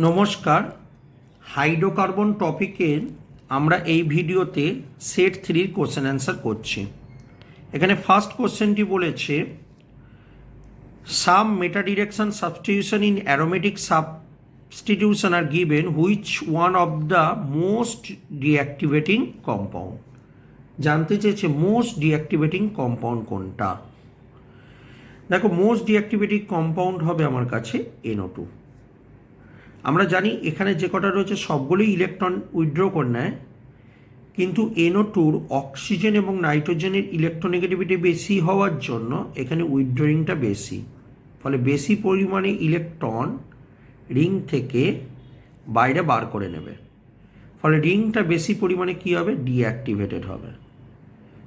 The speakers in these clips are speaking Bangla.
নমস্কার। হাইড্রোকার্বন টপিকের আমরা এই ভিডিওতে সেট 3 কোশ্চেন অ্যান্সার করছি। এখানে ফার্স্ট কোশ্চেনটি বলেছে some meta direction substitution in aromatic substitution are given which one of the most deactivating compound. জানতে চেয়েছে মোস্ট ডিঅ্যাক্টিভেটিং কম্পাউন্ড কোনটা। দেখো, মোস্ট ডিঅ্যাক্টিভেটিং কম্পাউন্ড হবে আমার কাছে NO2। আমরা জানি এখানে যে কটা রয়েছে সবগুলোই ইলেকট্রন উইথড্র করে নেয়, কিন্তু NO2-র অক্সিজেন এবং নাইট্রোজেনের ইলেকট্রোনেগেটিভিটি বেশি হওয়ার জন্য এখানে উইথড্রয়িংটা বেশি, ফলে বেশি পরিমাণে ইলেকট্রন রিং থেকে বাইরে বার করে নেবে, ফলে রিংটা বেশি পরিমাণে কী হবে, ডিঅ্যাক্টিভেটেড হবে।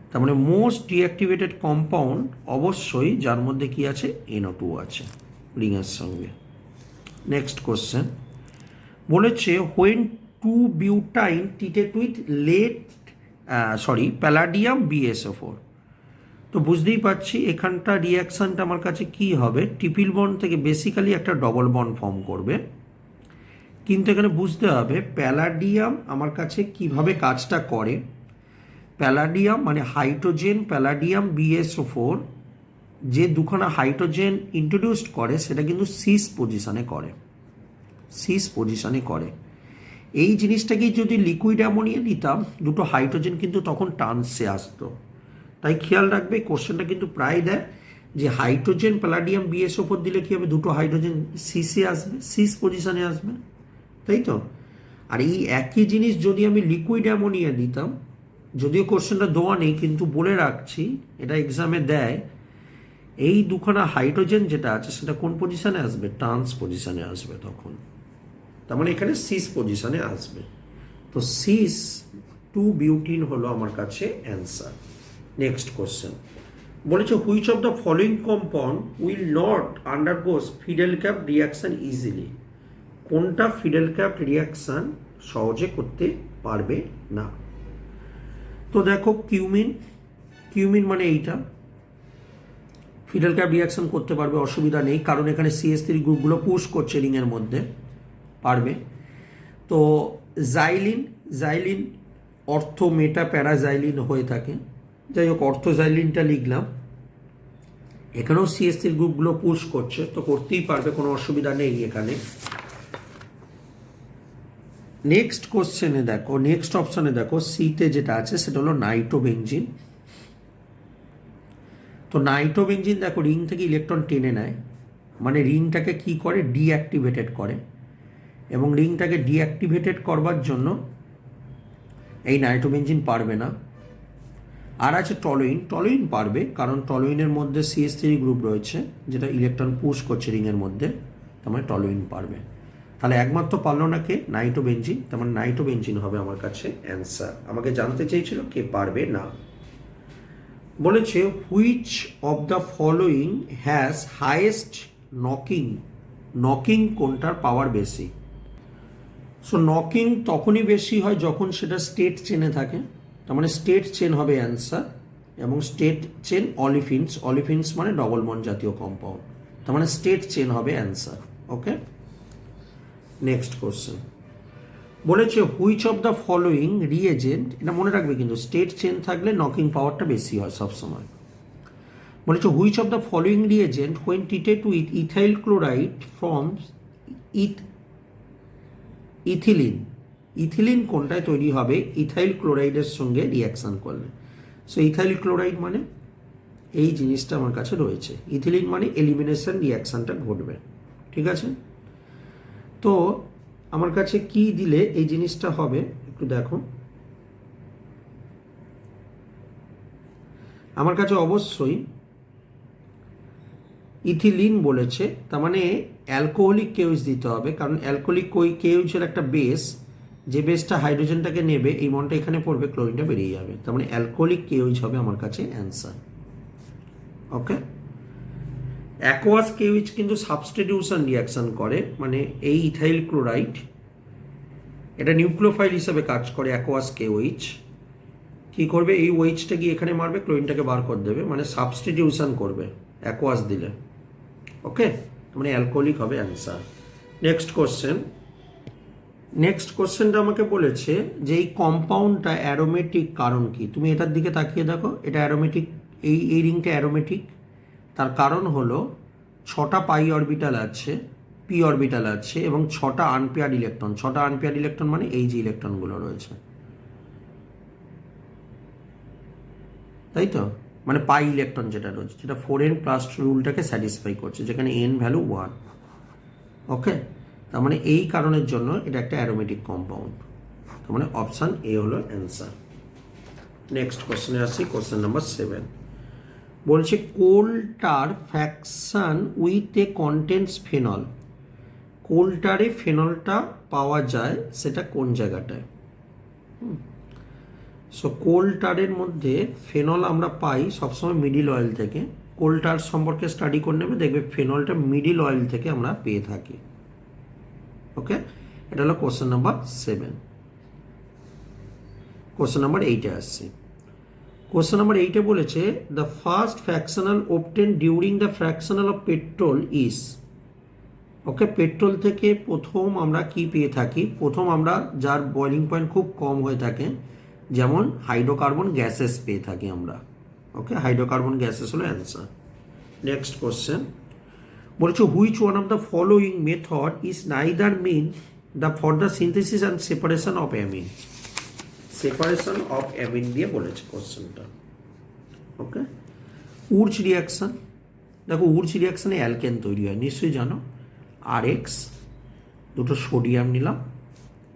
তার মানে মোস্ট ডিঅ্যাক্টিভেটেড কম্পাউন্ড অবশ্যই যার মধ্যে কি আছে, NO2 আছে রিংয়ের সঙ্গে। নেক্সট কোশ্চেন বলেছে হোয়েন 2-বিউটাইন ট্রিটেড উইথ প্যালাডিয়াম BSO4। তো বুঝতেই পারছি এখানটা রিয়াকশানটা আমার কাছে কি হবে, ট্রিপল বন্ড থেকে বেসিক্যালি একটা ডবল বন্ড ফর্ম করবে। কিন্তু এখানে বুঝতে হবে প্যালাডিয়াম আমার কাছে কিভাবে কাজটা করে। প্যালাডিয়াম মানে হাইড্রোজেন প্যালাডিয়াম BSO4 যে দুখানা হাইড্রোজেন ইন্ট্রোডিউসড করে সেটা কিন্তু সিস পজিশনে করে। এই জিনিসটাকেই যদি লিকুইড অ্যামোনিয়া দিতাম, দুটো হাইড্রোজেন কিন্তু তখন টার্নসে আসতো। তাই খেয়াল রাখবে, কোশ্চেনটা কিন্তু প্রায় দেয় যে হাইড্রোজেন প্যালাডিয়াম BSO4 দিলে কী হবে, দুটো হাইড্রোজেন সিসে আসবে, সিস পজিশনে আসবে, তাই তো। আর এই একই জিনিস যদি আমি লিকুইড অ্যামোনিয়া দিতাম, যদিও কোশ্চেনটা দেওয়া নেই কিন্তু বলে রাখছি, এটা এক্সামে দেয়, এই দুখানা হাইড্রোজেন যেটা আছে সেটা কোন পজিশনে আসবে, ট্রান্স পজিশনে আসবে তখন। তার মানে এখানে সিস পজিশনে আসবে। তো সিস 2-বিউটিন হলো আমার কাছে অ্যান্সার। নেক্সট কোশ্চেন বলেছে which of the following compound will not undergoes Friedel Crafts reaction easily. কোনটা ফিডেলক্যাপ রিয়াকশান সহজে করতে পারবে না। তো দেখো, কিউমিন মানে এইটা ফিডেলক্যাপ রিয়াকশান করতে পারবে, অসুবিধা নেই, কারণ এখানে CH3 গ্রুপগুলো পুশ করছে রিংয়ের মধ্যে, পারবে। তো জাইলিন অর্থ মেটা প্যারাজাইলিন হয়ে থাকে, যাই হোক অর্থোজাইলিনটা লিখলাম। এখানেও CH3 গ্রুপগুলো পুশ করছে, তো করতেই পারবে, কোনো অসুবিধা নেই এখানে। নেক্সট কোশ্চেনে দেখো, নেক্সট অপশানে দেখো, সিতে যেটা আছে সেটা হলো নাইট্রোবেনজিন। তো নাইট্রোবেনজিন দেখো রিং থেকে ইলেকট্রন টেনে নেয়, মানে রিংটাকে কি করে, ডিঅ্যাক্টিভেটেড করে, এবং রিংটাকে ডিঅ্যাক্টিভেটেড করবার জন্য এই নাইট্রোবেনজিন পারবে না। আর আছে টলুইন পারবে, কারণ টলুইনের মধ্যে CH3 গ্রুপ রয়েছে যেটা ইলেকট্রন পুশ করছে রিংয়ের মধ্যে, তার মানে টলুইন পারবে। তাহলে একমাত্র পারলো না কে, নাইট্রোবেনজিন। তার মানে নাইট্রোবেনজিন হবে আমার কাছে অ্যান্সার। আমাকে জানতে চেয়েছিল কে পারবে না। বলেছে which of the following has highest knocking কোনটার পাওয়ার বেশি। সো নকিং তখনই বেশি হয় যখন সেটা স্টেট চেনে থাকে, তার মানে স্টেট চেন হবে অ্যান্সার, এবং স্টেট চেন অলিফিন্স মানে ডবল বন্ড জাতীয় কম্পাউন্ড, তার মানে স্টেট চেন হবে অ্যান্সার। ওকে, নেক্সট কোশ্চেন বলেছে which of the following reagent, এটা মনে রাখবে কিন্তু স্টেট চেন থাকলে নকিং পাওয়ারটা বেশি হয় সবসময়। বলেছে which of the following reagent when treated with ethyl chloride forms ethylene কোনটায় তৈরি হবে ইথাইল ক্লোরাইডের সঙ্গে রিয়াকশান করলে। সো ইথাইল ক্লোরাইড মানে এই জিনিসটা আমার কাছে রয়েছে, ইথিলিন মানে এলিমিনেশন রিয়াকশানটা ঘটবে, ঠিক আছে। তো আমার কাছে কি দিলে এই জিনিসটা হবে একটু দেখো, আমার কাছে অবশ্যই ইথিলিন বলেছে, তার মানে অ্যালকোহলিক কেউজ দিতে হবে, কারণ অ্যালকোহলিক কেউজের একটা বেস, যে বেসটা হাইড্রোজেনটাকে নেবে, এই বন্ডটা এখানে পড়বে, ক্লোরিনটা বেরিয়ে যাবে, তার মানে অ্যালকোহলিক কেউজ হবে আমার কাছে অ্যান্সার। ওকে, অ্যাকোয়াস কেউজ কিন্তু সাবস্টিটিউশন রিয়াকশন করে, মানে এই ইথাইল ক্লোরাইড এটা নিউক্লিওফাইল হিসাবে কাজ করে। অ্যাকোয়াস কেউইচ কী করবে, এই ওইচটা গিয়ে এখানে মারবে, ক্লোরিনটাকে বার করে দেবে, মানে সাবস্টিটিউশন করবে অ্যাকোয়াস দিলে। ওকে, মানে অ্যালকোহলিক হবে অ্যান্সার। নেক্সট কোশ্চেন নেক্সট কোশ্চেনটা আমাকে বলেছে যে এই কম্পাউন্ডটা অ্যারোমেটিক কারণ কি। তুমি এটার দিকে তাকিয়ে দেখো, এটা অ্যারোমেটিক, এই রিংটা অ্যারোমেটিক। তার কারণ হলো 6টা পাই অরবিটাল আছে, পি অরবিটাল আছে এবং 6টা আনপেয়ার্ড ইলেকট্রন। 6টা আনপেয়ার্ড ইলেকট্রন মানে এই যে ইলেকট্রনগুলো রয়েছে, তাই তো, মানে পাই ইলেকট্রন যেটা রয়েছে, যেটা 4n+ রুলটাকে স্যাটিসফাই করছে, যেখানে n ভ্যালু 1। ওকে, তার মানে এই কারণের জন্য এটা একটা অ্যারোমেটিক কম্পাউন্ড। তার মানে অপশান এ হলো অ্যান্সার। নেক্সট কোশ্চেনে আসি, কোশ্চেন নাম্বার 7 বলছে coal tar fraction with a contents phenol. কোলটারে ফেনলটা পাওয়া যায় সেটা কোন জায়গাটায়? সো কোলটারের মধ্যে ফেনল আমরা পাই সবসময় মিডিল অয়েল থেকে। কোলটার সম্পর্কে স্টাডি করে নেবে, দেখবে ফেনলটা মিডিল অয়েল থেকে আমরা পেয়ে থাকি। ওকে, এটা হলো কোশ্চেন নাম্বার 7। কোশ্চেন নাম্বার 8-এ আসছি। কোশ্চেন নাম্বার 8-এ বলেছে the first fractional obtain during the fractional of petrol is. Okay, petrol থেকে প্রথম আমরা কি পেয়ে থাকি? প্রথম আমরা যার বয়লিং পয়েন্ট খুব কম হয়ে থাকে, যেমন হাইড্রোকার্বন গ্যাসেস পেয়ে থাকি আমরা। ওকে, হাইড্রোকার্বন গ্যাসেস হলো অ্যান্সার। নেক্সট কোশ্চেন বলেছে which one of the following method is neither mean the for the synthesis and separation of amine. Separation of amine দিয়ে বলেছে কোশ্চেনটা। Okay, Wurtz reaction. দেখো উর্চ রিয়াকশানে অ্যালকেন তৈরি হয়, নিশ্চয়ই জানো। RX, দুটো সোডিয়াম নিলাম,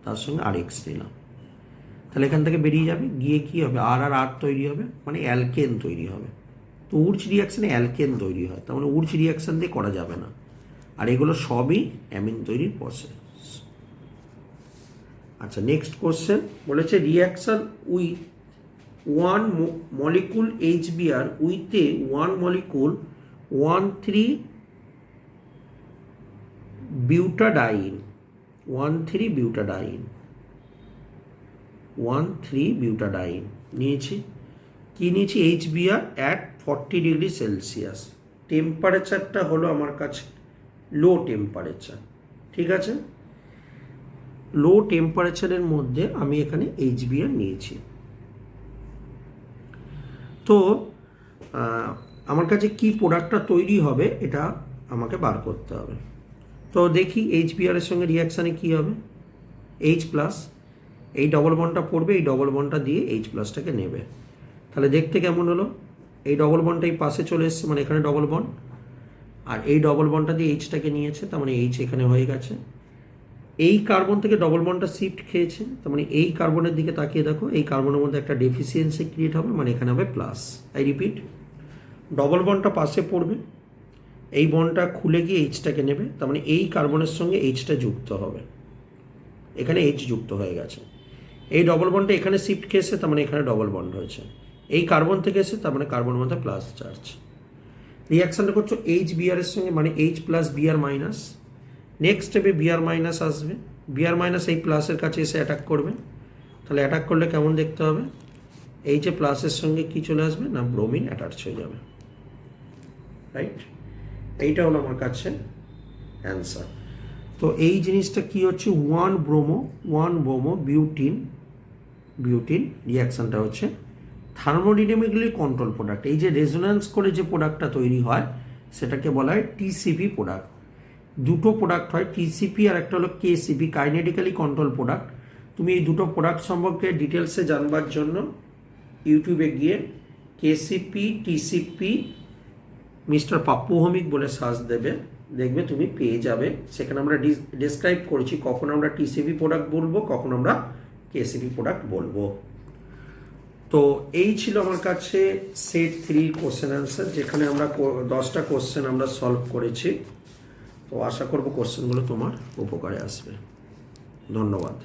তার সঙ্গে RX নিলাম, তাহলে এখান থেকে বেরিয়ে যাবে, গিয়ে কী হবে, আর তৈরি হবে, মানে অ্যালকেন তৈরি হবে। তো উর্চ রিয়াকশানে অ্যালকেন তৈরি হয়, তার মানে উর্চ রিয়াকশান দিয়ে করা যাবে না। আর এগুলো সবই অ্যামিন তৈরির প্রসেস। আচ্ছা, নেক্সট কোশ্চেন বলেছে reaction with one molecule HBr with a one molecule 1,3-বিউটাডাইন। 1,3-বিউটাডাইন নিয়েছি। কি নিয়েছি? HBr at 40°C। টেম্পারেচারটা হলো আমার কাছে লো টেম্পারেচার, ঠিক আছে। লো টেম্পারেচারের মধ্যে আমি এখানে HBr নিয়েছি। তো আমার কাছে কি প্রোডাক্টটা তৈরি হবে এটা আমাকে বার করতে হবে। তো দেখি HBr এর সঙ্গে রিয়াকশানে কি হবে। H+, এই ডবল বন্ডটা পড়বে, এই ডবল বন্ডটা দিয়ে H+টাকে নেবে, তাহলে দেখতে কেমন হলো? এই ডবল বন্ডটা এই পাশে চলে এসছে, মানে এখানে ডবল বন্ড, আর এই ডবল বন্ডটা দিয়ে Hটাকে নিয়েছে, তার মানে H এখানে হয়ে গেছে। এই কার্বন থেকে ডবল বন্ডটা শিফট খেয়েছে, তার মানে এই কার্বনের দিকে তাকিয়ে দেখো, এই কার্বনের মধ্যে একটা ডেফিসিয়েন্সি ক্রিয়েট হবে, মানে এখানে হবে প্লাস। আই রিপিট, ডবল বন্ডটা পাশে পড়বে, এই বন্ডটা খুলে গিয়ে Hটাকে নেবে, তার মানে এই কার্বনের সঙ্গে Hটা যুক্ত হবে, এখানে H যুক্ত হয়ে গেছে। এই ডবল বন্ডটা এখানে শিফট খেয়েছে, তার মানে এখানে ডবল বন্ড হয়েছে। এই কার্বন থেকে এসে, তার মানে কার্বনের মধ্যে প্লাস চার্জ। রিয়াকশানটা করছো HBr এর সঙ্গে, মানে H+Br-। নেক্সট স্টেপে Br- আসবে, Br- এই প্লাসের কাছে এসে অ্যাটাক করবে, তাহলে অ্যাটাক করলে কেমন দেখতে হবে? এই যে প্লাসের সঙ্গে কি চলে আসবে না, ব্রোমিন অ্যাটাচ হয়ে যাবে, রাইট। এইটা হলো আমার কাছে অ্যান্সার। তো এই জিনিসটা কি হচ্ছে, 1 ব্রোমো বিউটিন রিয়াকশানটা হচ্ছে থার্মোডিনামিক্যালি কন্ট্রোল প্রোডাক্ট। এই যে রেজোন্যান্স করে যে প্রোডাক্টটা তৈরি হয় সেটাকে বলা হয় TCP প্রোডাক্ট। দুটো প্রোডাক্ট হয়, TCP আর একটা হলো KCP, কাইনেটিক্যালি কন্ট্রোল প্রোডাক্ট। তুমি এই দুটো প্রোডাক্ট সম্পর্কে ডিটেলসে জানবার জন্য ইউটিউবে গিয়ে KCP TCP mister Pappu Bhowmik বলে সার্চ দেবে, দেখবে তুমি পেয়ে যাবে। সেখানে আমরা ডিসক্রাইব করেছি কখন আমরা TCP প্রোডাক্ট বলবো, কখন আমরা KCP প্রোডাক্ট বলবো। তো এই ছিল আমার কাছে সেট 3 কোশ্চেন অ্যান্সার, যেখানে আমরা 10টা কোশ্চেন আমরা সলভ করেছি। তো আশা করব কোশ্চেনগুলো তোমার উপকারে আসবে। ধন্যবাদ।